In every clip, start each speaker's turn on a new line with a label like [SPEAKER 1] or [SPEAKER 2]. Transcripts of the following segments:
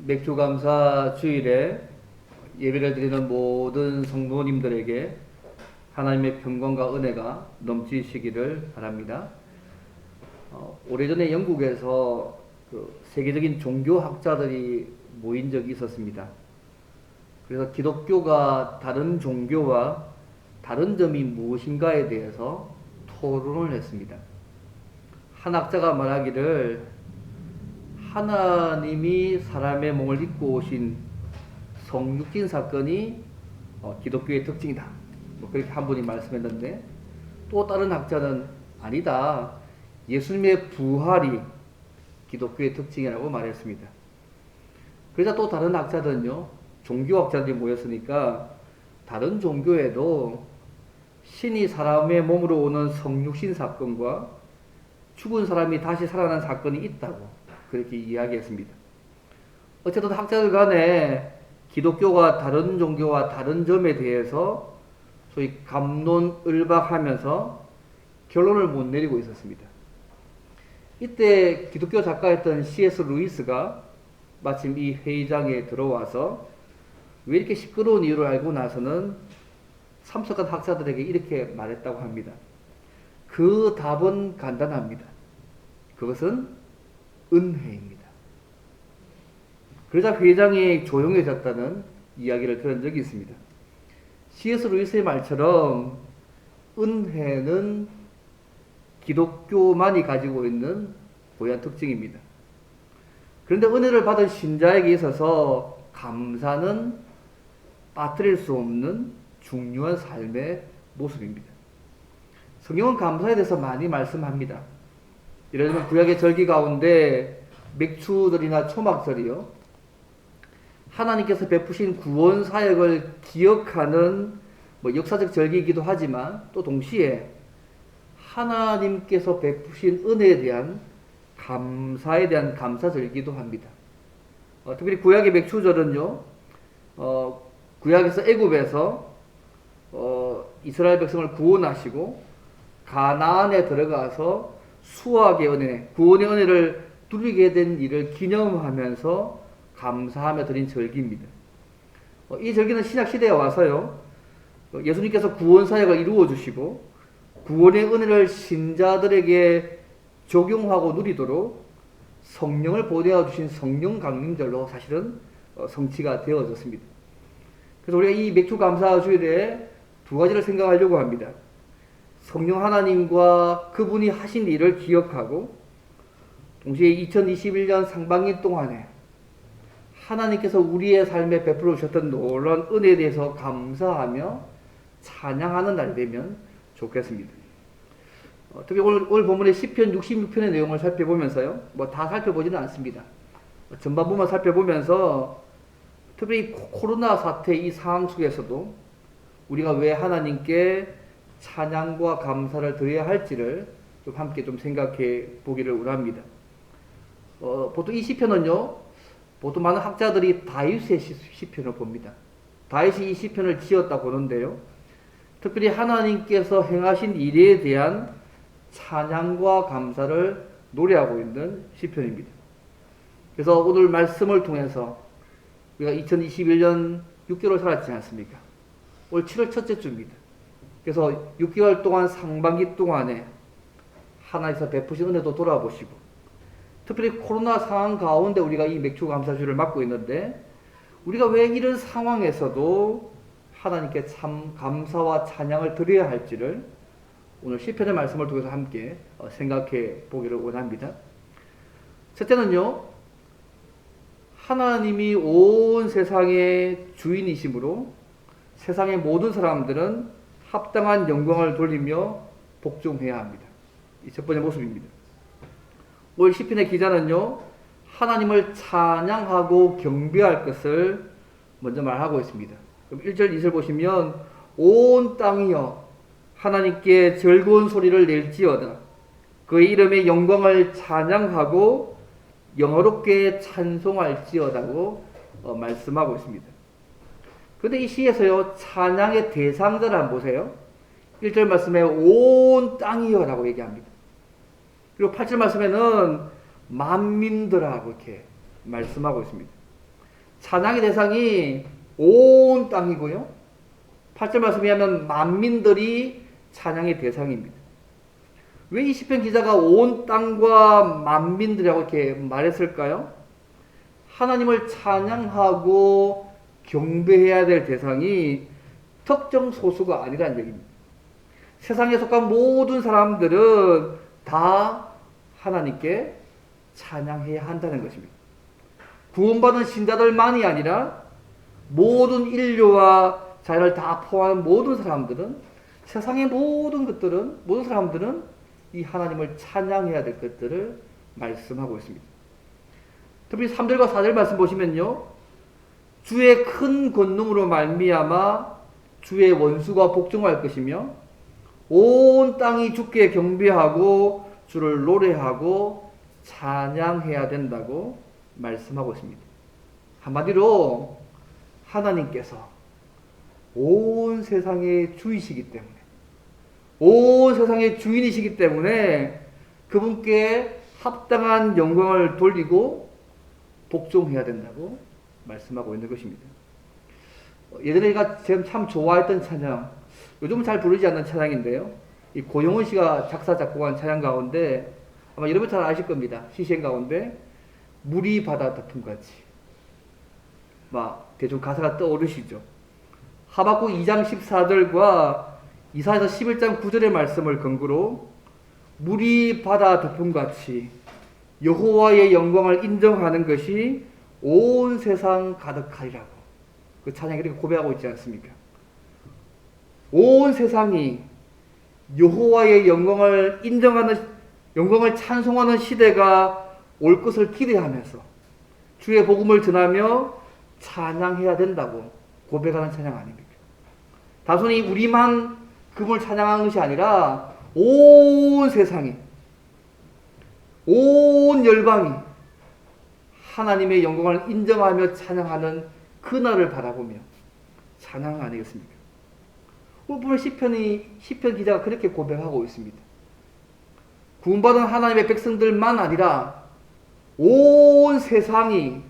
[SPEAKER 1] 맥주감사 주일에 예배를 드리는 모든 성도님들에게 하나님의 평강과 은혜가 넘치시기를 바랍니다. 오래전에 영국에서 세계적인 종교학자들이 모인 적이 있었습니다. 그래서 기독교가 다른 종교와 다른 점이 무엇인가에 대해서 토론을 했습니다. 한 학자가 말하기를 하나님이 사람의 몸을 입고 오신 성육신 사건이 기독교의 특징이다. 그렇게 한 분이 말씀했는데, 또 다른 학자는 아니다, 예수님의 부활이 기독교의 특징이라고 말했습니다. 그러자 또 다른 학자들은요, 종교학자들이 모였으니까 다른 종교에도 신이 사람의 몸으로 오는 성육신 사건과 죽은 사람이 다시 살아난 사건이 있다고 그렇게 이야기했습니다. 어쨌든 학자들 간에 기독교가 다른 종교와 다른 점에 대해서 소위 갑론을박하면서 결론을 못 내리고 있었습니다. 이때 기독교 작가였던 C.S. 루이스가 마침 이 회의장에 들어와서 왜 이렇게 시끄러운 이유를 알고 나서는 참석한 학자들에게 이렇게 말했다고 합니다. 그 답은 간단합니다. 그것은 은혜입니다. 그러자 회장이 조용해졌다는 이야기를 들은 적이 있습니다. C.S. 루이스의 말처럼 은혜는 기독교만이 가지고 있는 고유한 특징입니다. 그런데 은혜를 받은 신자에게 있어서 감사는 빠뜨릴 수 없는 중요한 삶의 모습입니다. 성경은 감사에 대해서 많이 말씀합니다. 예를 들면 구약의 절기 가운데 맥추절이나 초막절이요, 하나님께서 베푸신 구원 사역을 기억하는 역사적 절기이기도 하지만 또 동시에 하나님께서 베푸신 은혜에 대한 감사에 대한 감사절기도 합니다. 특별히 구약의 맥추절은요, 구약에서 애굽에서 이스라엘 백성을 구원하시고 가나안에 들어가서 수확의 은혜, 구원의 은혜를 누리게 된 일을 기념하면서 감사하며 드린 절기입니다. 이 절기는 신약시대에 와서요, 예수님께서 구원사역을 이루어 주시고 구원의 은혜를 신자들에게 적용하고 누리도록 성령을 보내어 주신 성령 강림절로 사실은 성취가 되어졌습니다. 그래서 우리가 이 맥주 감사 주일에 두 가지를 생각하려고 합니다. 성령 하나님과 그분이 하신 일을 기억하고, 동시에 2021년 상반기 동안에 하나님께서 우리의 삶에 베풀어 주셨던 놀라운 은혜에 대해서 감사하며 찬양하는 날이 되면 좋겠습니다. 특히 오늘 본문의 시편 66편의 내용을 살펴보면서요, 다 살펴보지는 않습니다. 전반부만 살펴보면서 특별히 코로나 사태 이 상황 속에서도 우리가 왜 하나님께 찬양과 감사를 드려야 할지를 좀 함께 좀 생각해 보기를 원합니다. 보통 이 시편은요, 보통 많은 학자들이 다윗의 시편을 봅니다. 다윗이 이 시편을 지었다 보는데요, 특별히 하나님께서 행하신 일에 대한 찬양과 감사를 노래하고 있는 시편입니다. 그래서 오늘 말씀을 통해서 우리가 2021년 6개월 살았지 않습니까? 올 7월 첫째 주입니다. 그래서 6개월 동안 상반기 동안에 하나님께서 베푸신 은혜도 돌아보시고, 특별히 코로나 상황 가운데 우리가 이 맥주 감사주를 맡고 있는데, 우리가 왜 이런 상황에서도 하나님께 참 감사와 찬양을 드려야 할지를 오늘 시편의 말씀을 통해서 함께 생각해 보기를 원합니다. 첫째는요, 하나님이 온 세상의 주인이시므로 세상의 모든 사람들은 합당한 영광을 돌리며 복종해야 합니다. 이 첫 번째 모습입니다. 오늘 시편의 기자는요, 하나님을 찬양하고 경배할 것을 먼저 말하고 있습니다. 그럼 1절 2절 보시면 온 땅이여 하나님께 즐거운 소리를 낼지어다, 그의 이름의 영광을 찬양하고 영어롭게 찬송할지어다고 말씀하고 있습니다. 그런데 이 시에서요, 찬양의 대상자를 한번 보세요. 1절 말씀에 온 땅이여 라고 얘기합니다. 그리고 8절 말씀에는 만민들하고 이렇게 말씀하고 있습니다. 찬양의 대상이 온 땅이고요. 8절 말씀에 하면 만민들이 찬양의 대상입니다. 왜 이 시편 기자가 온 땅과 만민들이라고 이렇게 말했을까요? 하나님을 찬양하고 경배해야 될 대상이 특정 소수가 아니라는 얘기입니다. 세상에 속한 모든 사람들은 다 하나님께 찬양해야 한다는 것입니다. 구원받은 신자들만이 아니라 모든 인류와 자연을 다 포함한 모든 사람들은, 세상의 모든 것들은, 모든 사람들은 이 하나님을 찬양해야 될 것들을 말씀하고 있습니다. 특히 3절과 4절 말씀 보시면요, 주의 큰 권능으로 말미암아 주의 원수가 복종할 것이며 온 땅이 주께 경배하고 주를 노래하고 찬양해야 된다고 말씀하고 있습니다. 한마디로 하나님께서 온 세상의 주이시기 때문에, 온 세상의 주인이시기 때문에 그분께 합당한 영광을 돌리고 복종해야 된다고 말씀하고 있는 것입니다. 예전에 제가 참 좋아했던 찬양, 요즘은 잘 부르지 않는 찬양인데요, 이 고영훈 씨가 작사 작곡한 찬양 가운데 아마 여러분 잘 아실 겁니다. 시신 가운데 물이 바다 덮음같이, 막 대충 가사가 떠오르시죠. 하박국 2장 14절과 이사야서 11장 9절의 말씀을 근거로 물이 바다 덮음같이 여호와의 영광을 인정하는 것이 온 세상 가득하리라고 그 찬양이 이렇게 고백하고 있지 않습니까? 온 세상이 여호와의 영광을 인정하는, 영광을 찬송하는 시대가 올 것을 기대하면서 주의 복음을 전하며 찬양해야 된다고 고백하는 찬양 아닙니까? 단순히 우리만 그분을 찬양하는 것이 아니라 온 세상이, 온 열방이 하나님의 영광을 인정하며 찬양하는 그날을 바라보며 찬양 아니겠습니까? 오늘 시편 기자가 그렇게 고백하고 있습니다. 구원받은 하나님의 백성들만 아니라 온 세상이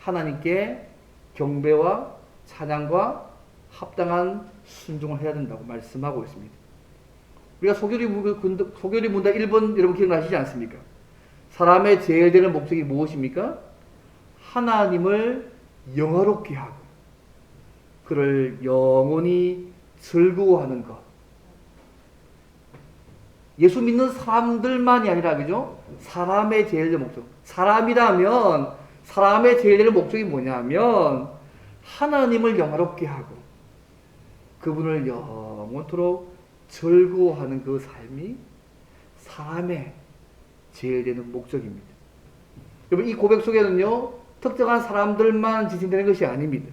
[SPEAKER 1] 하나님께 경배와 찬양과 합당한 순종을 해야 된다고 말씀하고 있습니다. 우리가 소교리 문답 1번 여러분 기억나시지 않습니까? 사람의 제일 되는 목적이 무엇입니까? 하나님을 영화롭게 하고 그를 영원히 즐거워하는 것. 예수 믿는 사람들만이 아니라, 그죠? 사람의 제일 되는 목적. 사람이라면 사람의 제일 되는 목적이 뭐냐면 하나님을 영화롭게 하고 그분을 영원토록 즐거워하는 그 삶이 사람의 제일 되는 목적입니다. 여러분, 이 고백 속에는요, 특정한 사람들만 지칭되는 것이 아닙니다.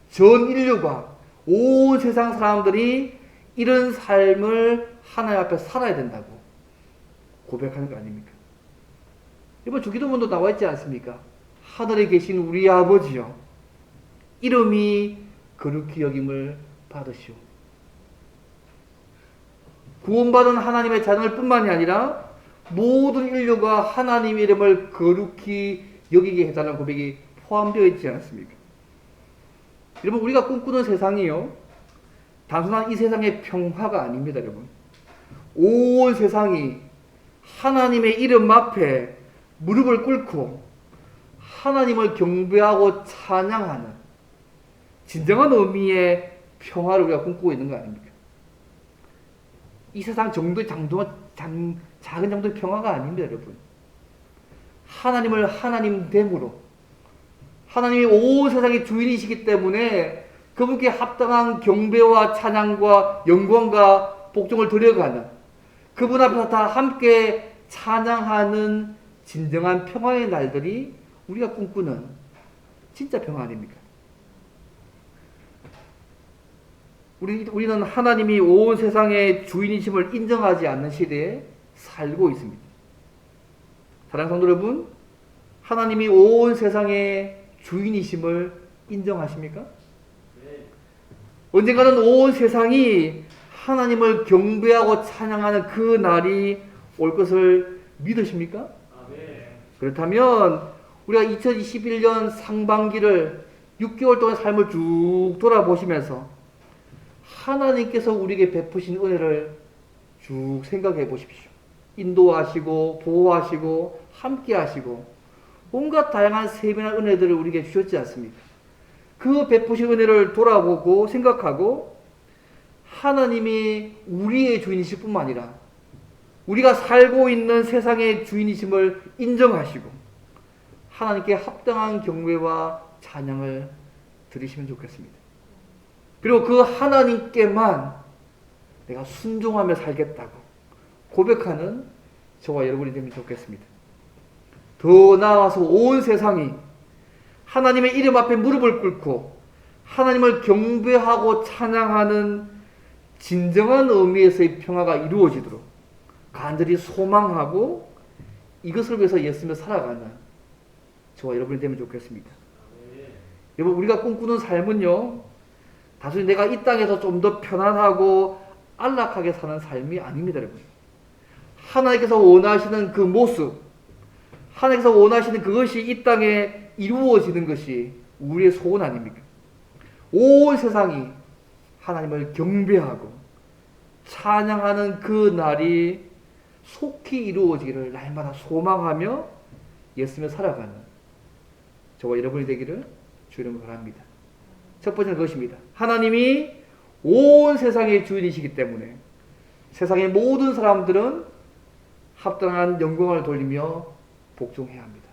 [SPEAKER 1] 전 인류가, 온 세상 사람들이 이런 삶을 하나님 앞에 살아야 된다고 고백하는 거 아닙니까? 이번 주기도문도 나와 있지 않습니까? 하늘에 계신 우리 아버지여, 이름이 거룩히 여김을 받으시오. 구원받은 하나님의 자녀들 뿐만이 아니라 모든 인류가 하나님의 이름을 거룩히 여기게 해달라는 고백이 포함되어 있지 않습니까? 여러분, 우리가 꿈꾸는 세상이요, 단순한 이 세상의 평화가 아닙니다. 여러분, 온 세상이 하나님의 이름 앞에 무릎을 꿇고 하나님을 경배하고 찬양하는 진정한 의미의 평화를 우리가 꿈꾸고 있는 거 아닙니까? 이 세상 정도의 작은 정도의 평화가 아닙니다. 여러분, 하나님을 하나님됨으로, 하나님이 온 세상의 주인이시기 때문에 그분께 합당한 경배와 찬양과 영광과 복종을 드려가는, 그분 앞에서 다 함께 찬양하는 진정한 평화의 날들이 우리가 꿈꾸는 진짜 평화 아닙니까? 우리는 하나님이 온 세상의 주인이심을 인정하지 않는 시대에 살고 있습니다. 사랑하는 성도 여러분, 하나님이 온 세상의 주인이심을 인정하십니까? 네. 언젠가는 온 세상이 하나님을 경배하고 찬양하는 그 날이 올 것을 믿으십니까? 네. 그렇다면 우리가 2021년 상반기를 6개월 동안 삶을 쭉 돌아보시면서 하나님께서 우리에게 베푸신 은혜를 쭉 생각해 보십시오. 인도하시고 보호하시고 함께하시고 온갖 다양한 세밀한 은혜들을 우리에게 주셨지 않습니까? 그 베푸신 은혜를 돌아보고 생각하고 하나님이 우리의 주인이실 뿐만 아니라 우리가 살고 있는 세상의 주인이심을 인정하시고 하나님께 합당한 경배와 찬양을 드리시면 좋겠습니다. 그리고 그 하나님께만 내가 순종하며 살겠다고 고백하는 저와 여러분이 되면 좋겠습니다. 더 나아가서 온 세상이 하나님의 이름 앞에 무릎을 꿇고 하나님을 경배하고 찬양하는 진정한 의미에서의 평화가 이루어지도록 간절히 소망하고 이것을 위해서 애쓰며 살아가는 저와 여러분이 되면 좋겠습니다. 여러분, 우리가 꿈꾸는 삶은요, 단순히 내가 이 땅에서 좀 더 편안하고 안락하게 사는 삶이 아닙니다, 여러분. 하나님께서 원하시는 그 모습, 하나님께서 원하시는 그것이 이 땅에 이루어지는 것이 우리의 소원 아닙니까? 온 세상이 하나님을 경배하고 찬양하는 그 날이 속히 이루어지기를 날마다 소망하며 애쓰며 살아가는 저와 여러분이 되기를 주님을 바랍니다. 첫 번째는 그것입니다. 하나님이 온 세상의 주인이시기 때문에 세상의 모든 사람들은 합당한 영광을 돌리며 복종해야 합니다.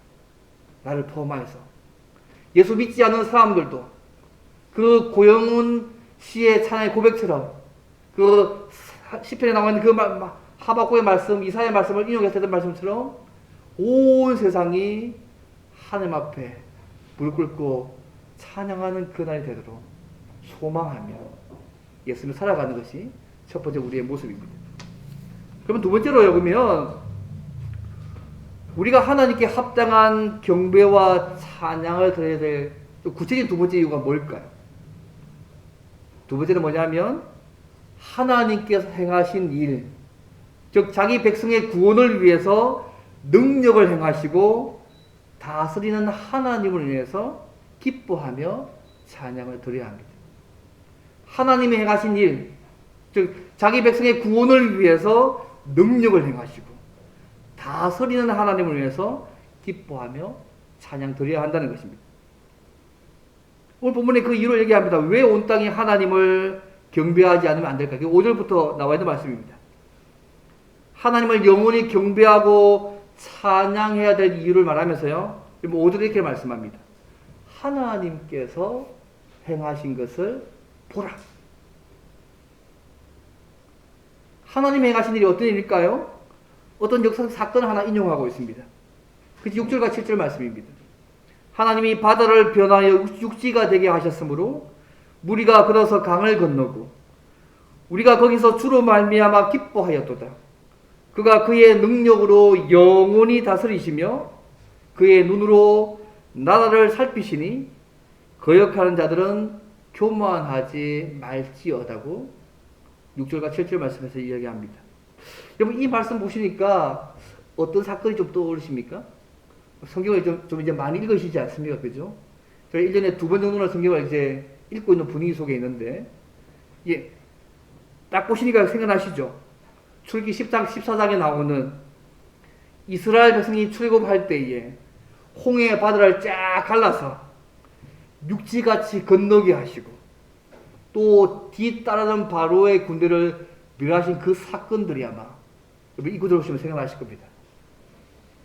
[SPEAKER 1] 나를 포함하여서 예수 믿지 않는 사람들도 그 고영훈 씨의 찬양의 고백처럼 그 시편에 나와 있는 그 하박국의 말씀, 이사야의 말씀을 인용했던 말씀처럼 온 세상이 하나님 앞에 무릎 꿇고 찬양하는 그날이 되도록 소망하며 예수를 살아가는 것이 첫 번째 우리의 모습입니다. 그러면 두 번째로 보면 우리가 하나님께 합당한 경배와 찬양을 드려야 될 구체적인 두 번째 이유가 뭘까요? 두 번째는 뭐냐면 하나님께서 행하신 일, 즉 자기 백성의 구원을 위해서 능력을 행하시고 다스리는 하나님을 위해서 기뻐하며 찬양을 드려야 합니다. 하나님이 행하신 일, 즉 자기 백성의 구원을 위해서 능력을 행하시고 다스리는 하나님을 위해서 기뻐하며 찬양 드려야 한다는 것입니다. 오늘 본문에 그 이유를 얘기합니다. 왜 온 땅이 하나님을 경배하지 않으면 안 될까? 5절부터 나와 있는 말씀입니다. 하나님을 영원히 경배하고 찬양해야 될 이유를 말하면서요, 5절에 이렇게 말씀합니다. 하나님께서 행하신 것을 보라. 하나님이 행하신 일이 어떤 일일까요? 어떤 역사적 사건을 하나 인용하고 있습니다. 그 6절과 7절 말씀입니다. 하나님이 바다를 변하여 육지가 되게 하셨으므로 무리가 걸어서 강을 건너고 우리가 거기서 주로 말미암아 기뻐하였도다. 그가 그의 능력으로 영원히 다스리시며 그의 눈으로 나라를 살피시니 거역하는 자들은 교만하지 말지어다고 6절과 7절 말씀에서 이야기합니다. 여러분, 이 말씀 보시니까 어떤 사건이 좀 떠오르십니까? 성경을 좀 이제 많이 읽으시지 않습니까? 그죠? 저희 1년에 2번 정도는 성경을 이제 읽고 있는 분위기 속에 있는데, 예, 딱 보시니까 생각나시죠? 출기 10장, 14장에 나오는 이스라엘 백성이 출애굽할 때에 홍해 바다를 쫙 갈라서 육지같이 건너게 하시고 또 뒤따르는 바로의 군대를 멸하신 그 사건들이 아마 이 구절을 보시면 생각나실 겁니다.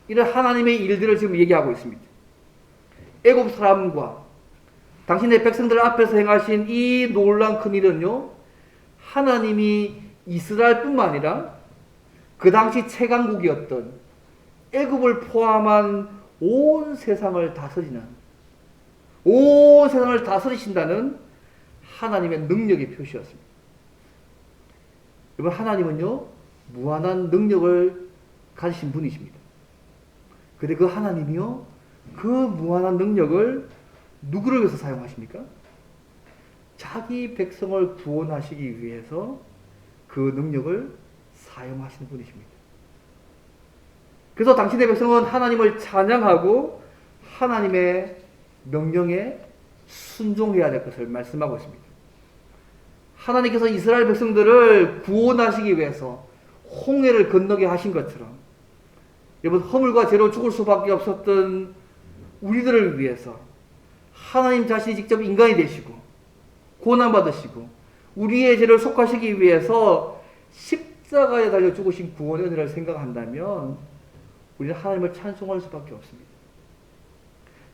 [SPEAKER 1] 이런 하나님의 일들을 지금 얘기하고 있습니다. 애굽 사람과 당신의 백성들 앞에서 행하신 이 놀라운 큰 일은요, 하나님이 이스라엘뿐만 아니라 그 당시 최강국이었던 애굽을 포함한 온 세상을 다스리는, 온 세상을 다스리신다는 하나님의 능력의 표시였습니다. 여러분, 하나님은요 무한한 능력을 가지신 분이십니다. 근데 그 하나님이요 그 무한한 능력을 누구를 위해서 사용하십니까? 자기 백성을 구원하시기 위해서 그 능력을 사용하시는 분이십니다. 그래서 당신의 백성은 하나님을 찬양하고 하나님의 명령에 순종해야 될 것을 말씀하고 있습니다. 하나님께서 이스라엘 백성들을 구원하시기 위해서 홍해를 건너게 하신 것처럼 여러분 허물과 죄로 죽을 수밖에 없었던 우리들을 위해서 하나님 자신이 직접 인간이 되시고 고난받으시고 우리의 죄를 속하시기 위해서 십자가에 달려 죽으신 구원의 은혜를 생각한다면 우리는 하나님을 찬송할 수밖에 없습니다.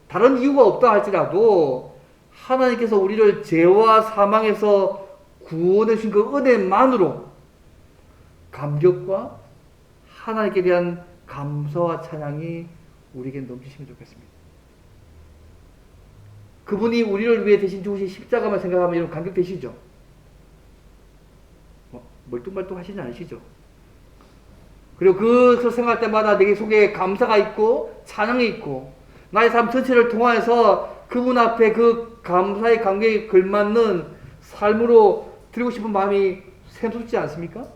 [SPEAKER 1] 다른 이유가 없다 할지라도 하나님께서 우리를 죄와 사망에서 구원해 주신 그 은혜만으로 감격과 하나님께 대한 감사와 찬양이 우리에게 넘치시면 좋겠습니다. 그분이 우리를 위해 대신 죽으신 십자가만 생각하면 여러분 감격되시죠? 멀뚱멀뚱 하시지 않으시죠? 그리고 그것을 생각할 때마다 내 속에 감사가 있고 찬양이 있고 나의 삶 전체를 통하여서 그분 앞에 그 감사의 감격에 걸맞는 삶으로 드리고 싶은 마음이 샘솟지 않습니까?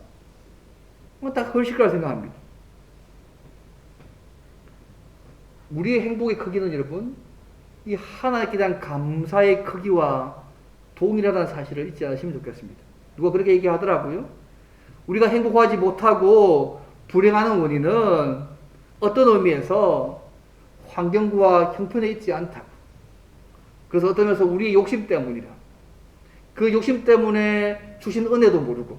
[SPEAKER 1] 딱 그러실 거라 생각합니다. 우리의 행복의 크기는 여러분 이 하나님께 대한 감사의 크기와 동일하다는 사실을 잊지 않으시면 좋겠습니다. 누가 그렇게 얘기하더라고요. 우리가 행복하지 못하고 불행하는 원인은 어떤 의미에서 환경과 형편에 있지 않다고. 그래서 어떤 면에서 우리의 욕심 때문이라. 그 욕심 때문에 주신 은혜도 모르고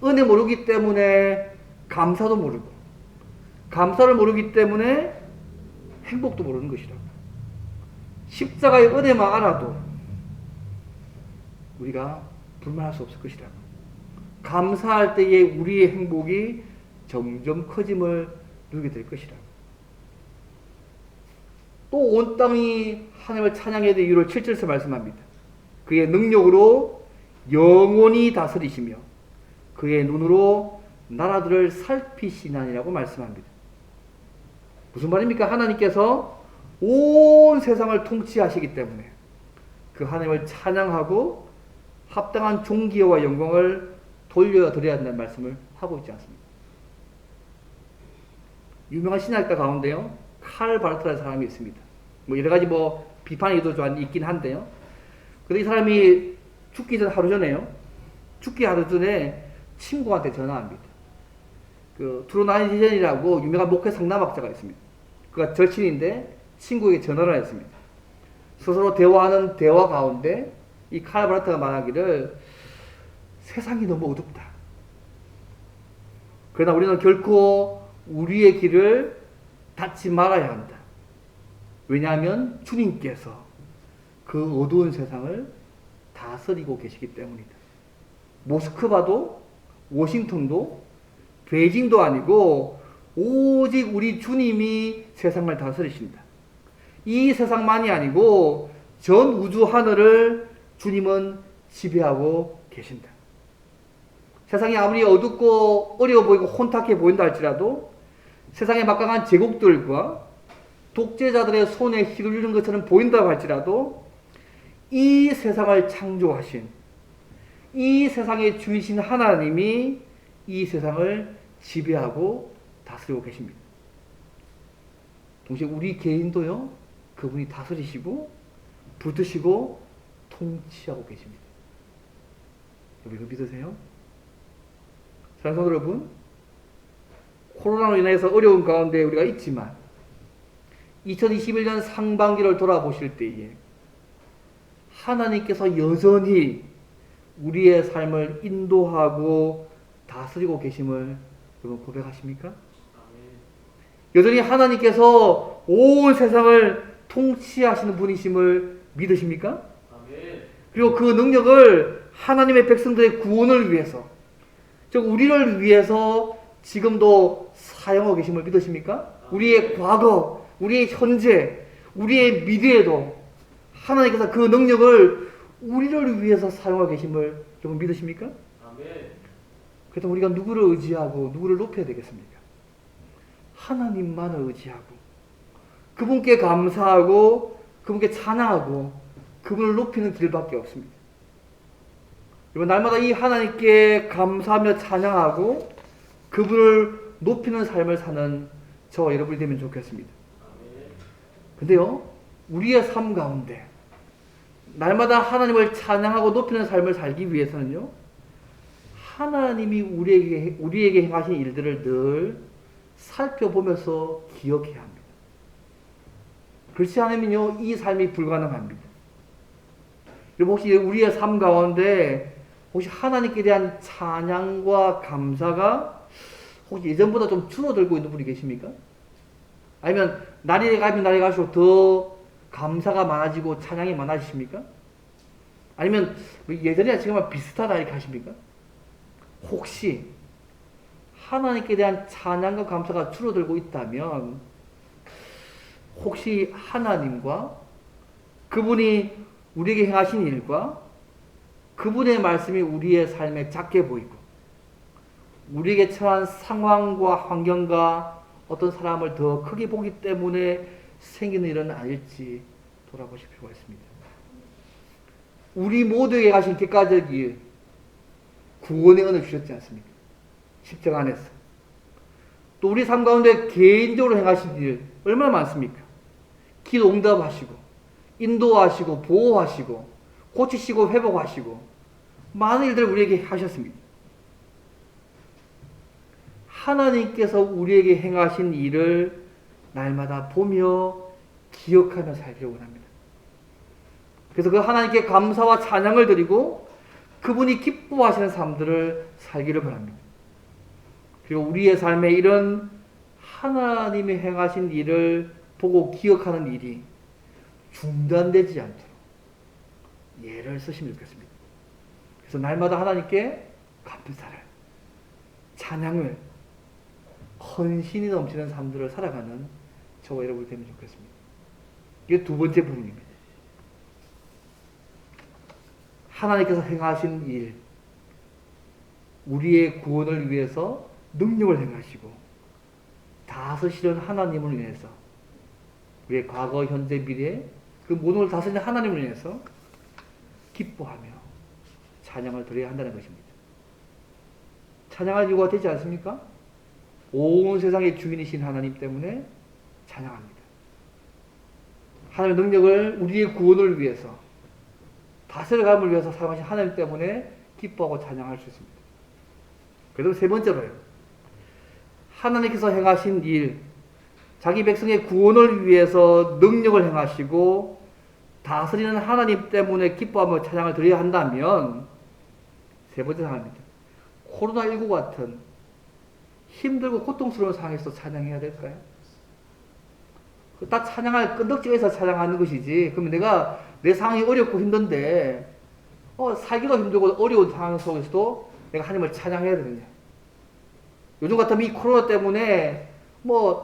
[SPEAKER 1] 은혜 모르기 때문에 감사도 모르고 감사를 모르기 때문에 행복도 모르는 것이라고. 십자가의 은혜만 알아도 우리가 불만할 수 없을 것이라고. 감사할 때에 우리의 행복이 점점 커짐을 누리게 될 것이라고. 또 온 땅이 하나님을 찬양해야 될 이유를 7절에서 말씀합니다. 그의 능력으로 영원히 다스리시며 그의 눈으로 나라들을 살피시나니라고 말씀합니다. 무슨 말입니까? 하나님께서 온 세상을 통치하시기 때문에 그 하나님을 찬양하고 합당한 존귀와 영광을 돌려드려야 한다는 말씀을 하고 있지 않습니까? 유명한 신학가 가운데요, 칼 바르트라는 사람이 있습니다. 여러 가지 비판의 의도도 있긴 한데요. 근데 이 사람이 죽기 전 하루 전에요. 죽기 하루 전에 친구한테 전화합니다. 트루나이젠이라고 유명한 목회 상담학자가 있습니다. 그가 절친인데 친구에게 전화를 했습니다. 스스로 대화하는 대화 가운데 이 칼 바르트가 말하기를 세상이 너무 어둡다. 그러나 우리는 결코 우리의 길을 닫지 말아야 한다. 왜냐하면 주님께서 그 어두운 세상을 다스리고 계시기 때문이다. 모스크바도 워싱턴도 베이징도 아니고 오직 우리 주님이 세상을 다스리신다. 이 세상만이 아니고 전 우주 하늘을 주님은 지배하고 계신다. 세상이 아무리 어둡고 어려워 보이고 혼탁해 보인다 할지라도 세상의 막강한 제국들과 독재자들의 손에 휘둘리는 것처럼 보인다고 할지라도 이 세상을 창조하신 이 세상의 주이신 하나님이 이 세상을 지배하고 다스리고 계십니다. 동시에 우리 개인도요, 그분이 다스리시고 붙드시고 통치하고 계십니다. 여러분 믿으세요? 사랑하는 여러분, 코로나로 인해서 어려운 가운데 우리가 있지만 2021년 상반기를 돌아보실 때에 하나님께서 여전히 우리의 삶을 인도하고 다스리고 계심을 여러분 고백하십니까? 여전히 하나님께서 온 세상을 통치하시는 분이심을 믿으십니까? 그리고 그 능력을 하나님의 백성들의 구원을 위해서, 즉 우리를 위해서 지금도 사용하고 계심을 믿으십니까? 우리의 과거, 우리의 현재, 우리의 미래에도 하나님께서 그 능력을 우리를 위해서 사용하고 계심을 여러분 믿으십니까? 그렇다면 우리가 누구를 의지하고 누구를 높여야 되겠습니까? 하나님만을 의지하고 그분께 감사하고 그분께 찬양하고 그분을 높이는 길밖에 없습니다. 여러분 날마다 이 하나님께 감사하며 찬양하고 그분을 높이는 삶을 사는 저와 여러분이 되면 좋겠습니다. 근데요, 우리의 삶 가운데 날마다 하나님을 찬양하고 높이는 삶을 살기 위해서는요, 하나님이 우리에게 행하신 일들을 늘 살펴보면서 기억해야 합니다. 그렇지 않으면요, 이 삶이 불가능합니다. 여러분, 혹시 우리의 삶 가운데 혹시 하나님께 대한 찬양과 감사가 혹시 예전보다 좀 줄어들고 있는 분이 계십니까? 아니면 날이 가면 날이 갈수록 더 감사가 많아지고 찬양이 많아지십니까? 아니면 예전이나 지금은 비슷하다 이렇게 하십니까? 혹시 하나님께 대한 찬양과 감사가 줄어들고 있다면 혹시 하나님과 그분이 우리에게 행하신 일과 그분의 말씀이 우리의 삶에 작게 보이고 우리에게 처한 상황과 환경과 어떤 사람을 더 크게 보기 때문에 생기는 일은 아닐지 돌아보실 필요가 있습니다. 우리 모두에게 가신 객관적 일, 구원의 은혜 주셨지 않습니까? 십자가 안에서. 또 우리 삶 가운데 개인적으로 행하신 일 얼마나 많습니까? 기도 응답하시고 인도하시고 보호하시고 고치시고 회복하시고 많은 일들을 우리에게 하셨습니다. 하나님께서 우리에게 행하신 일을 날마다 보며 기억하며 살기를 원합니다. 그래서 그 하나님께 감사와 찬양을 드리고 그분이 기뻐하시는 삶들을 살기를 바랍니다. 그리고 우리의 삶에 이런 하나님이 행하신 일을 보고 기억하는 일이 중단되지 않도록 예를 쓰시면 좋겠습니다. 그래서 날마다 하나님께 감사를, 찬양을, 헌신이 넘치는 삶들을 살아가는 저와 여러분이 되면 좋겠습니다. 이게 두 번째 부분입니다. 하나님께서 행하신 일, 우리의 구원을 위해서 능력을 행하시고 다스시는 하나님을 위해서 우리의 과거, 현재, 미래 그 모든 걸 다스리는 하나님을 위해서 기뻐하며 찬양을 드려야 한다는 것입니다. 찬양할 이유가 되지 않습니까? 온 세상의 주인이신 하나님 때문에 찬양합니다. 하나님의 능력을 우리의 구원을 위해서 다스려감을 위해서 사용하신 하나님 때문에 기뻐하고 찬양할 수 있습니다. 그리고 세 번째로요. 하나님께서 행하신 일, 자기 백성의 구원을 위해서 능력을 행하시고 다스리는 하나님 때문에 기뻐하며 찬양을 드려야 한다면 세 번째 상황입니다. 코로나19 같은 힘들고 고통스러운 상황에서 찬양해야 될까요? 딱 찬양할 끈덕지에서 찬양하는 것이지. 그러면 내가 내 상황이 어렵고 힘든데 살기가 힘들고 어려운 상황 속에서도 내가 하나님을 찬양해야 되느냐. 요즘 같으면 이 코로나 때문에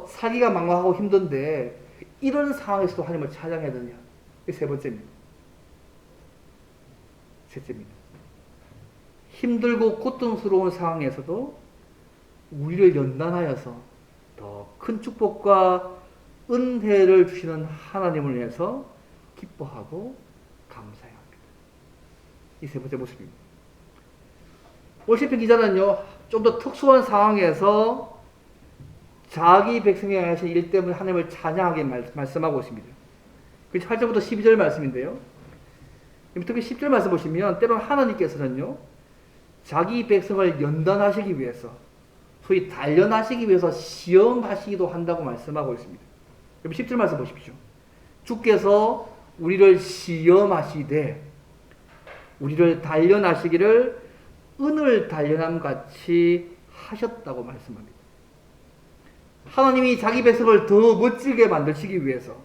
[SPEAKER 1] 살기가 막막하고 힘든데 이런 상황에서도 하나님을 찬양해야 되느냐. 이게 세 번째입니다. 셋째입니다. 힘들고 고통스러운 상황에서도 우리를 연단하여서 더 큰 축복과 은혜를 주시는 하나님을 위해서 기뻐하고 감사해야 합니다. 이 세 번째 모습입니다. 올시편 기자는요, 좀 더 특수한 상황에서 자기 백성에게 하신 일 때문에 하나님을 찬양하게 말씀하고 있습니다. 8절부터 12절 말씀인데요. 특히 10절 말씀 보시면 때로는 하나님께서는요, 자기 백성을 연단하시기 위해서, 소위 단련하시기 위해서 시험하시기도 한다고 말씀하고 있습니다. 10절 말씀 보십시오. 주께서 우리를 시험하시되 우리를 단련하시기를 은을 단련함 같이 하셨다고 말씀합니다. 하나님이 자기 백성을 더 멋지게 만드시기 위해서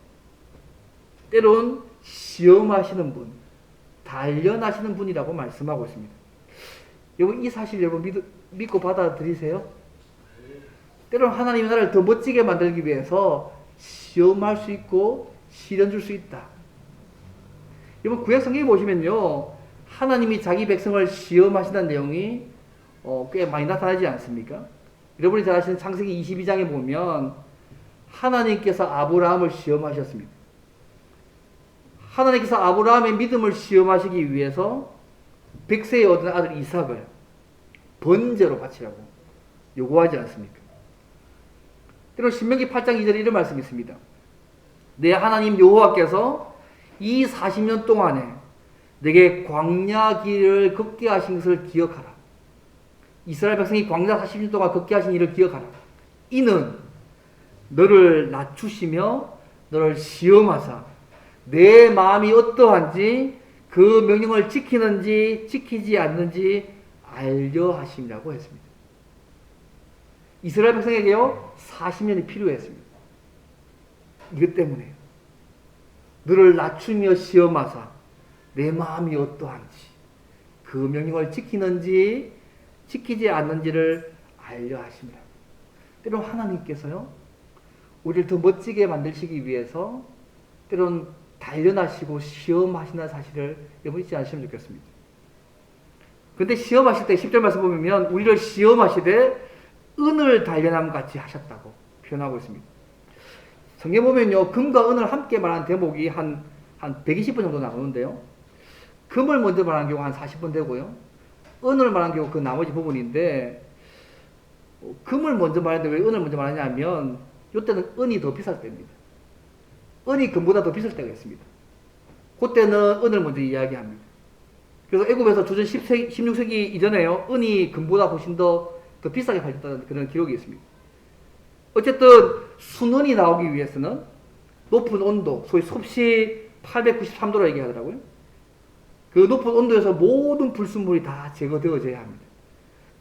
[SPEAKER 1] 때론 시험하시는 분, 단련하시는 분이라고 말씀하고 있습니다. 여러분, 이 사실 여러분 믿고 받아들이세요? 때론 하나님이 나를 더 멋지게 만들기 위해서 시험할 수 있고 시련 줄 수 있다. 여러분, 구약 성경에 보시면요, 하나님이 자기 백성을 시험하신다는 내용이 꽤 많이 나타나지 않습니까? 여러분이 잘 아시는 창세기 22장에 보면 하나님께서 아브라함을 시험하셨습니다. 하나님께서 아브라함의 믿음을 시험하시기 위해서 백세에 얻은 아들 이삭을 번제로 바치라고 요구하지 않습니까? 때로 신명기 8장 2절에 이런 말씀이 있습니다. 내 하나님 여호와께서 이 40년 동안에 내게 광야 길을 걷게 하신 것을 기억하라. 이스라엘 백성이 광야 40년 동안 걷게 하신 일을 기억하라. 이는 너를 낮추시며 너를 시험하사 내 마음이 어떠한지 그 명령을 지키는지 지키지 않는지 알려 하심이라고 했습니다. 이스라엘 백성에게요 40년이 필요했습니다. 이것 때문에 너를 낮추며 시험하사 내 마음이 어떠한지 그 명령을 지키는지 지키지 않는지를 알려 하심이라. 때론 하나님께서요 우리를 더 멋지게 만드시기 위해서 때론 단련하시고 시험하시는 사실을 여러분 잊지 않으시면 좋겠습니다. 그런데 시험하실 때 10절 말씀 보면 우리를 시험하시되 은을 단련함 같이 하셨다고 표현하고 있습니다. 성경 보면요 금과 은을 함께 말하는 대목이 한 120번 정도 나오는데요. 금을 먼저 말하는 경우 한 40번 되고요. 은을 말하는 경우 그 나머지 부분인데 금을 먼저 말하는데 왜 은을 먼저 말하냐 하면 이때는 은이 더 비쌀 때입니다. 은이 금보다 더 비쌀 때가 있습니다. 그때는 은을 먼저 이야기합니다. 그래서 애굽에서 주전 16세기 이전에요 은이 금보다 훨씬 더 비싸게 팔렸다는 그런 기록이 있습니다. 어쨌든 순은이 나오기 위해서는 높은 온도, 소위 섭씨 893도라 얘기하더라고요. 그 높은 온도에서 모든 불순물이 다 제거되어져야 합니다.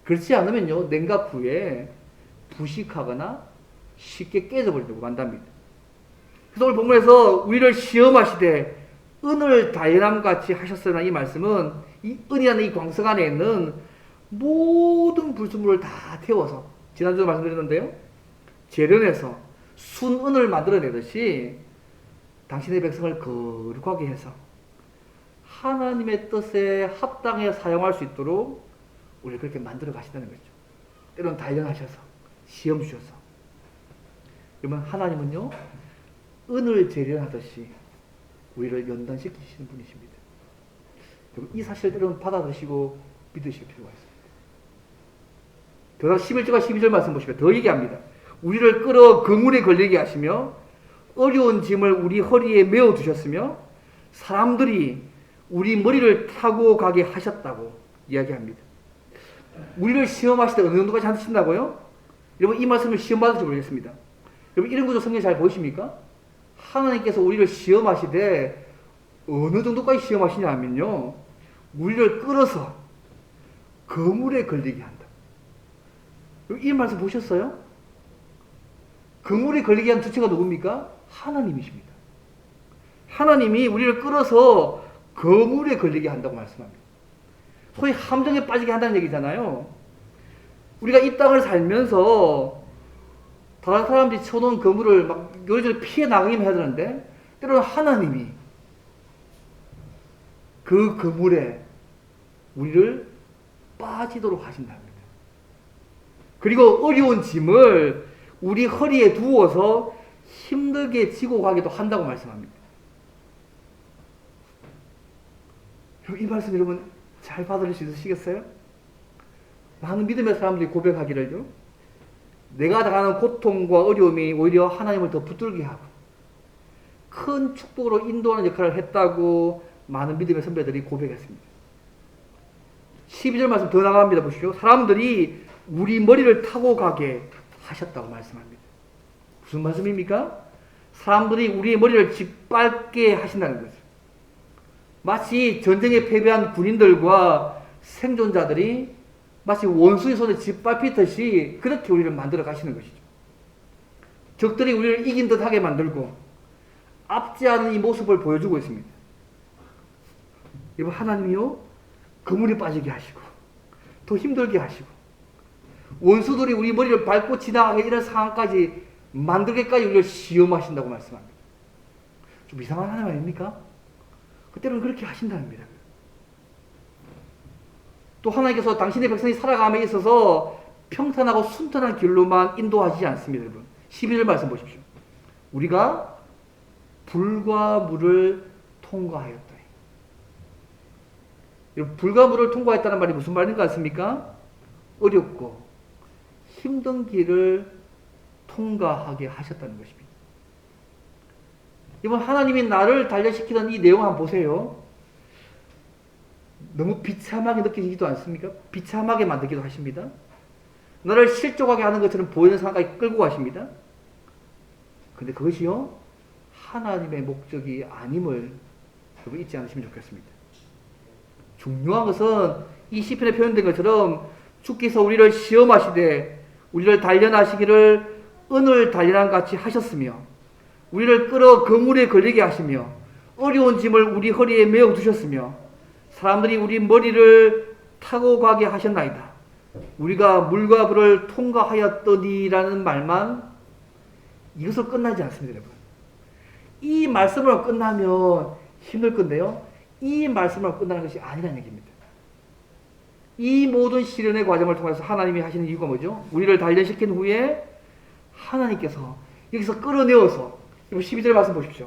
[SPEAKER 1] 그렇지 않으면요 냉각 후에 부식하거나 쉽게 깨져버리고 만답니다. 그래서 오늘 본문에서 우리를 시험하시되 은을 단련함같이 하셨으나 이 말씀은 이 은이라는 이 광석 안에 있는 모든 불순물을 다 태워서 지난주에 말씀드렸는데요 재련해서 순은을 만들어내듯이 당신의 백성을 거룩하게 해서 하나님의 뜻에 합당해 사용할 수 있도록 우리를 그렇게 만들어 가신다는 거죠. 때론 단련하셔서 시험 주셔서. 그러면 하나님은요 은을 재련하듯이 우리를 연단시키시는 분이십니다. 이 사실을 때로는 받아들이시고 믿으실 필요가 있습니다. 그러나 11절과 12절 말씀 보시면 더 얘기합니다. 우리를 끌어 그물에 걸리게 하시며 어려운 짐을 우리 허리에 메어 두셨으며 사람들이 우리 머리를 타고 가게 하셨다고 이야기합니다. 우리를 시험하실 때 어느 정도까지 하신다고요? 여러분 이 말씀을 시험 받을지 모르겠습니다. 여러분 이런 구조 성경 잘 보이십니까? 하나님께서 우리를 시험하시되 어느 정도까지 시험하시냐 하면요 우리를 끌어서 그물에 걸리게 한다. 이 말씀 보셨어요? 그물에 걸리게 한 주체가 누굽니까? 하나님이십니다. 하나님이 우리를 끌어서 그물에 걸리게 한다고 말씀합니다. 소위 함정에 빠지게 한다는 얘기잖아요. 우리가 이 땅을 살면서 다른 사람들이 쳐놓은 그물을 막 요리조리 피해 나가기만 해야 되는데 때로는 하나님이 그 그물에 우리를 빠지도록 하신답니다. 그리고 어려운 짐을 우리 허리에 두어서 힘들게 지고 가기도 한다고 말씀합니다. 이 말씀 여러분 잘 받아들일 수 있으시겠어요? 많은 믿음의 사람들이 고백하기를요. 내가 당하는 고통과 어려움이 오히려 하나님을 더 붙들게 하고 큰 축복으로 인도하는 역할을 했다고 많은 믿음의 선배들이 고백했습니다. 12절 말씀 더 나갑니다. 보시죠. 사람들이 우리 머리를 타고 가게 하셨다고 말씀합니다. 무슨 말씀입니까? 사람들이 우리의 머리를 짓밟게 하신다는 거죠. 마치 전쟁에 패배한 군인들과 생존자들이 마치 원수의 손에 짓밟히듯이 그렇게 우리를 만들어 가시는 것이죠. 적들이 우리를 이긴 듯하게 만들고 앞지 않은 이 모습을 보여주고 있습니다. 여러분 하나님이요 그물에 빠지게 하시고 더 힘들게 하시고 원수들이 우리 머리를 밟고 지나가게 이런 상황까지 만들게까지 우리를 시험하신다고 말씀합니다. 좀 이상한 하나님 아닙니까? 그때는 그렇게 하신다는 겁니다. 또 하나님께서 당신의 백성이 살아감에 있어서 평탄하고 순탄한 길로만 인도하시지 않습니다. 여러분 12절 말씀 보십시오. 우리가 불과 물을 통과하였다. 여러분 불과 물을 통과했다는 말이 무슨 말인 것 같습니까? 어렵고 힘든 길을 통과하게 하셨다는 것입니다. 이번 하나님이 나를 단련시키는 이 내용 한번 보세요. 너무 비참하게 느끼지도 않습니까? 비참하게 만들기도 하십니다. 너를 실족하게 하는 것처럼 보이는 상황까지 끌고 가십니다. 근데 그것이요, 하나님의 목적이 아님을 여러분 잊지 않으시면 좋겠습니다. 중요한 것은 이 시편에 표현된 것처럼 주께서 우리를 시험하시되 우리를 단련하시기를 은을 단련한 같이 하셨으며 우리를 끌어 그물에 걸리게 하시며 어려운 짐을 우리 허리에 메어 두셨으며 사람들이 우리 머리를 타고 가게 하셨나이다. 우리가 물과 불을 통과하였더니라는 말만 이것으로 끝나지 않습니다, 여러분. 이 말씀으로 끝나면 힘들 건데요, 이 말씀으로 끝나는 것이 아니라는 얘기입니다. 이 모든 시련의 과정을 통해서 하나님이 하시는 이유가 뭐죠? 우리를 단련시킨 후에 하나님께서 여기서 끌어내어서 12절 말씀 보십시오.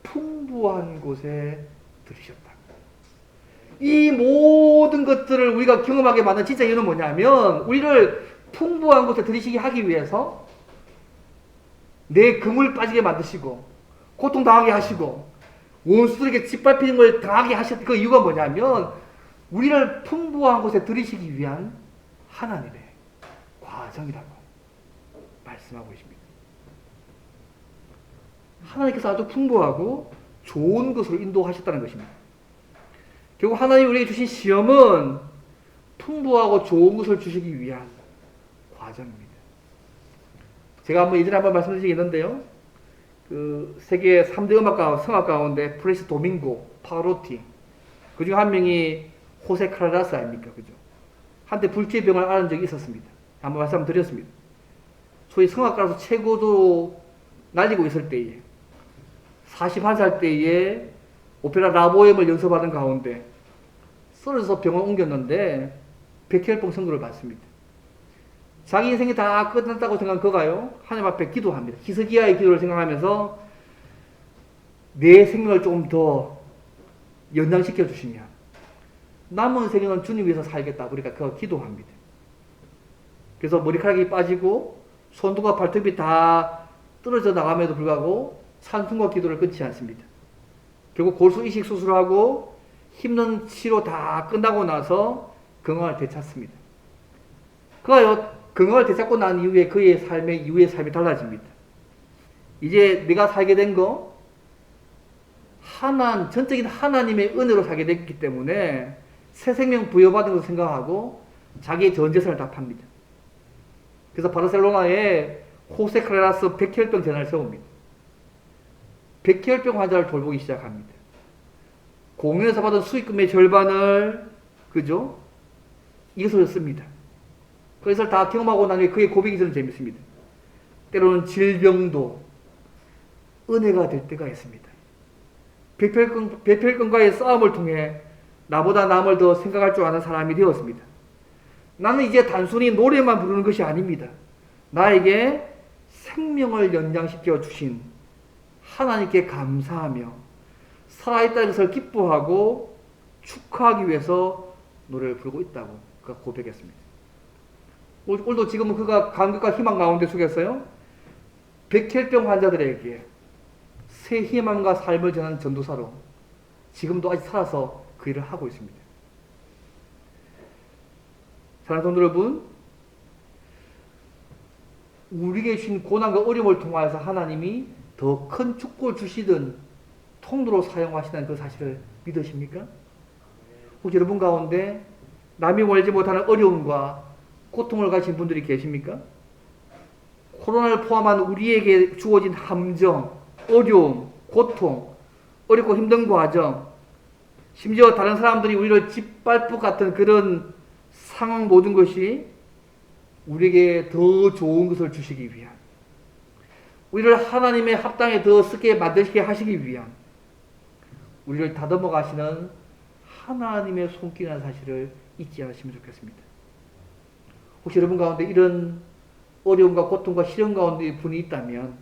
[SPEAKER 1] 풍부한 곳에 들이셨다. 이 모든 것들을 우리가 경험하게 만든 진짜 이유는 뭐냐면 우리를 풍부한 곳에 들이시게 하기 위해서 내 그물 빠지게 만드시고 고통당하게 하시고 원수들에게 짓밟히는 걸 당하게 하셨던 그 이유가 뭐냐면 우리를 풍부한 곳에 들이시기 위한 하나님의 과정이라고 말씀하고 계십니다. 하나님께서 아주 풍부하고 좋은 것으로 인도하셨다는 것입니다. 결국 하나님이 우리에게 주신 시험은 풍부하고 좋은 것을 주시기 위한 과정입니다. 제가 예전에 한번 말씀드린 적이 있는데요. 그 세계 3대 음악가, 성악 가운데 프레스 도밍고, 파로티, 그 중 한 명이 호세 카라라스 아닙니까? 그죠? 한때 불치의 병을 앓은 적이 있었습니다. 한번 말씀드렸습니다. 소위 성악가로서 최고도 날리고 있을 때에 41살 때에 오페라 라보엠을 연습하던 가운데 쓰러져서 병을 옮겼는데 백혈병 선고를 받습니다. 자기 인생이 다 끝났다고 생각한 그가요, 하나님 앞에 기도합니다. 히스기야의 기도를 생각하면서 내 생명을 조금 더 연장시켜 주시냐, 남은 생명은 주님 위해서 살겠다. 그러니까 그가 기도합니다. 그래서 머리카락이 빠지고 손등과 발톱이 다 떨어져 나감에도 불구하고 찬송과 기도를 끊지 않습니다. 결국 골수 이식 수술하고 힘든 치료 다 끝나고 나서 건강을 되찾습니다. 그가 건강을 되찾고 난 이후에 그의 이후의 삶이 달라집니다. 이제 내가 살게 된 거, 전적인 하나님의 은혜로 살게 됐기 때문에 새 생명 부여받은 것을 생각하고 자기의 전 재산을 다 팝니다. 그래서 바르셀로나에 호세 카레라스 백혈병 재단을 세웁니다. 백혈병 환자를 돌보기 시작합니다. 공연에서 받은 수익금의 절반을, 그죠? 이것을 씁니다. 그것을 다 경험하고 나니 그의 고백이 저는 재밌습니다. 때로는 질병도 은혜가 될 때가 있습니다. 백혈병과의 싸움을 통해 나보다 남을 더 생각할 줄 아는 사람이 되었습니다. 나는 이제 단순히 노래만 부르는 것이 아닙니다. 나에게 생명을 연장시켜 주신 하나님께 감사하며 살아있다는 것을 기뻐하고 축하하기 위해서 노래를 부르고 있다고 그가 고백했습니다. 오늘도 지금은 그가 감격과 희망 가운데 속에서요, 백혈병 환자들에게 새 희망과 삶을 전하는 전도사로 지금도 아직 살아서 그 일을 하고 있습니다. 사랑하는 성도 여러분, 우리에게 주신 고난과 어려움을 통하여서 하나님이 더 큰 축복을 주시든 통로로 사용하시는 그 사실을 믿으십니까? 혹시 여러분 가운데 남이 원하지 못하는 어려움과 고통을 가진 분들이 계십니까? 코로나를 포함한 우리에게 주어진 함정, 어려움, 고통, 어렵고 힘든 과정, 심지어 다른 사람들이 우리를 짓밟을 같은 그런 상황, 모든 것이 우리에게 더 좋은 것을 주시기 위한, 우리를 하나님의 합당에 더 쓰게 만드시게 하시기 위한, 우리를 다듬어 가시는 하나님의 손길이라는 사실을 잊지 않으시면 좋겠습니다. 혹시 여러분 가운데 이런 어려움과 고통과 시련 가운데 분이 있다면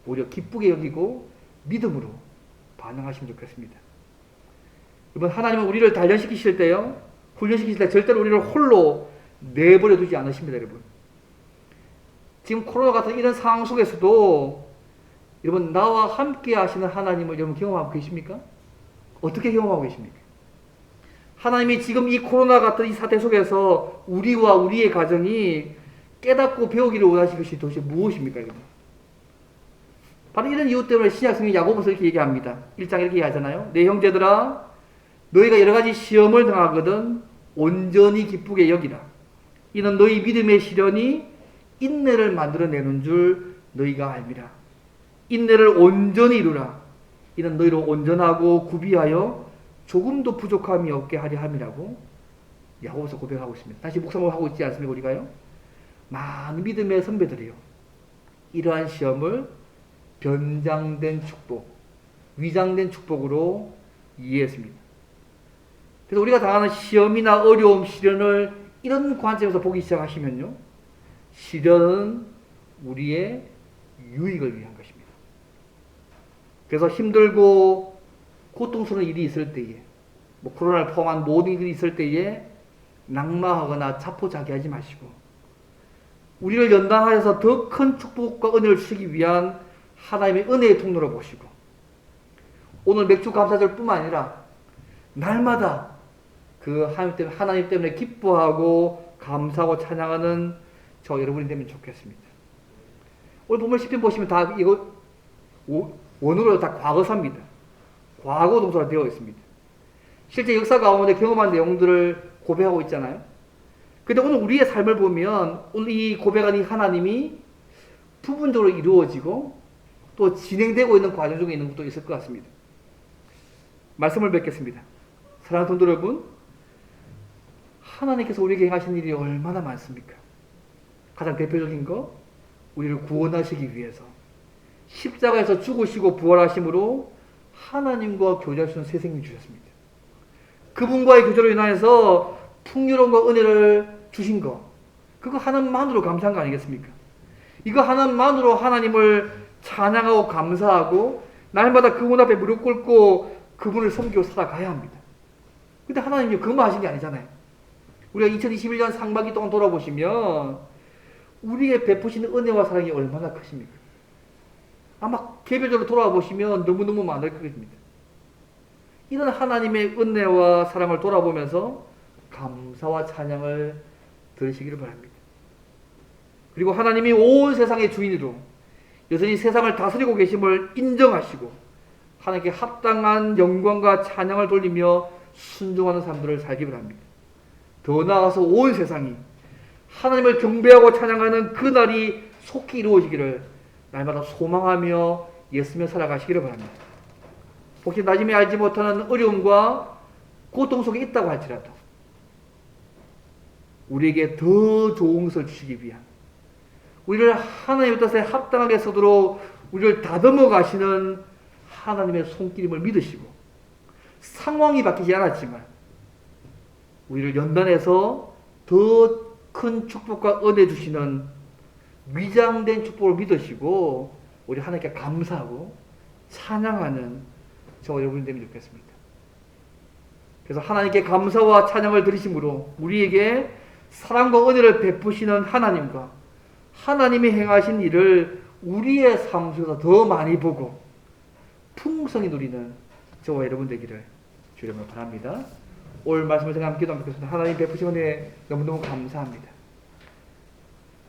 [SPEAKER 1] 오히려 기쁘게 여기고 믿음으로 반응하시면 좋겠습니다. 여러분, 하나님은 우리를 단련시키실 때요, 훈련시키실 때 절대로 우리를 홀로 내버려 두지 않으십니다, 여러분. 지금 코로나 같은 이런 상황 속에서도 여러분, 나와 함께 하시는 하나님을 여러분 경험하고 계십니까? 어떻게 경험하고 계십니까? 하나님이 지금 이 코로나 같은 이 사태 속에서 우리와 우리의 가정이 깨닫고 배우기를 원하시는 것이 도대체 무엇입니까? 여러분? 바로 이런 이유 때문에 신약성경 야고보서 이렇게 얘기합니다. 1장 이렇게 얘기하잖아요. 내 형제들아, 너희가 여러 가지 시험을 당하거든 온전히 기쁘게 여기라. 이는 너희 믿음의 시련이 인내를 만들어내는 줄 너희가 알미라. 인내를 온전히 이루라. 이는 너희로 온전하고 구비하여 조금도 부족함이 없게 하려 함이라고 야고보서 고백하고 있습니다. 다시 묵상을 하고 있지 않습니까? 우리가요. 많은 믿음의 선배들이요. 이러한 시험을 변장된 축복, 위장된 축복으로 이해했습니다. 그래서 우리가 당하는 시험이나 어려움, 시련을 이런 관점에서 보기 시작하시면요. 시련은 우리의 유익을 위한 것입니다. 그래서 힘들고 고통스러운 일이 있을 때에, 코로나를 포함한 모든 일이 있을 때에 낙마하거나 자포자기하지 마시고 우리를 연단하여서 더 큰 축복과 은혜를 주시기 위한 하나님의 은혜의 통로로 보시고 오늘 맥주 감사절 뿐만 아니라 날마다 그 하나님 때문에 기뻐하고 감사하고 찬양하는 저 여러분이 되면 좋겠습니다. 오늘 본문 10편 보시면 다 이거 원어로 다 과거사입니다. 과거 동사로 되어 있습니다. 실제 역사 가운데 경험한 내용들을 고백하고 있잖아요. 근데 오늘 우리의 삶을 보면 오늘 이 고백한 이 하나님이 부분적으로 이루어지고 또 진행되고 있는 과정 중에 있는 것도 있을 것 같습니다. 말씀을 뵙겠습니다. 사랑하는 성도 여러분, 하나님께서 우리에게 행하신 일이 얼마나 많습니까? 가장 대표적인 거, 우리를 구원하시기 위해서 십자가에서 죽으시고 부활하심으로 하나님과 교제할 수 있는 새 생명 주셨습니다. 그분과의 교제로 인하여서 풍요로움과 은혜를 주신 거, 그거 하나만으로 감사한 거 아니겠습니까? 이거 하나만으로 하나님을 찬양하고 감사하고 날마다 그분 앞에 무릎 꿇고 그분을 섬기고 살아가야 합니다. 근데 하나님이 그것만 하신 게 아니잖아요. 우리가 2021년 상반기 동안 돌아보시면 우리에게 베푸시는 은혜와 사랑이 얼마나 크십니까? 아마 개별적으로 돌아보시면 너무너무 많을 것입니다. 이런 하나님의 은혜와 사랑을 돌아보면서 감사와 찬양을 들으시기를 바랍니다. 그리고 하나님이 온 세상의 주인으로 여전히 세상을 다스리고 계심을 인정하시고 하나님께 합당한 영광과 찬양을 돌리며 순종하는 삶들을 살기 바랍니다. 더 나아가서 온 세상이 하나님을 경배하고 찬양하는 그날이 속히 이루어지기를 날마다 소망하며 예수며 살아가시기를 바랍니다. 혹시 나중에 알지 못하는 어려움과 고통 속에 있다고 할지라도 우리에게 더 좋은 것을 주시기 위한 우리를 하나님의 뜻에 합당하게 서도록 우리를 다듬어 가시는 하나님의 손길임을 믿으시고 상황이 바뀌지 않았지만 우리를 연단해서 더 큰 축복과 은혜 주시는 위장된 축복을 믿으시고 우리 하나님께 감사하고 찬양하는 저와 여러분이 되면 좋겠습니다. 그래서 하나님께 감사와 찬양을 드리심으로 우리에게 사랑과 은혜를 베푸시는 하나님과 하나님이 행하신 일을 우리의 삶 속에서 더 많이 보고 풍성히 누리는 저와 여러분 되기를 주님을 바랍니다. 오늘 말씀을 제가 함께 기도하겠습니다. 하나님 베푸신 은혜 너무너무 감사합니다.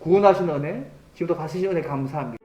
[SPEAKER 1] 구원하신 은혜, 지금도 다시신 은혜 감사합니다.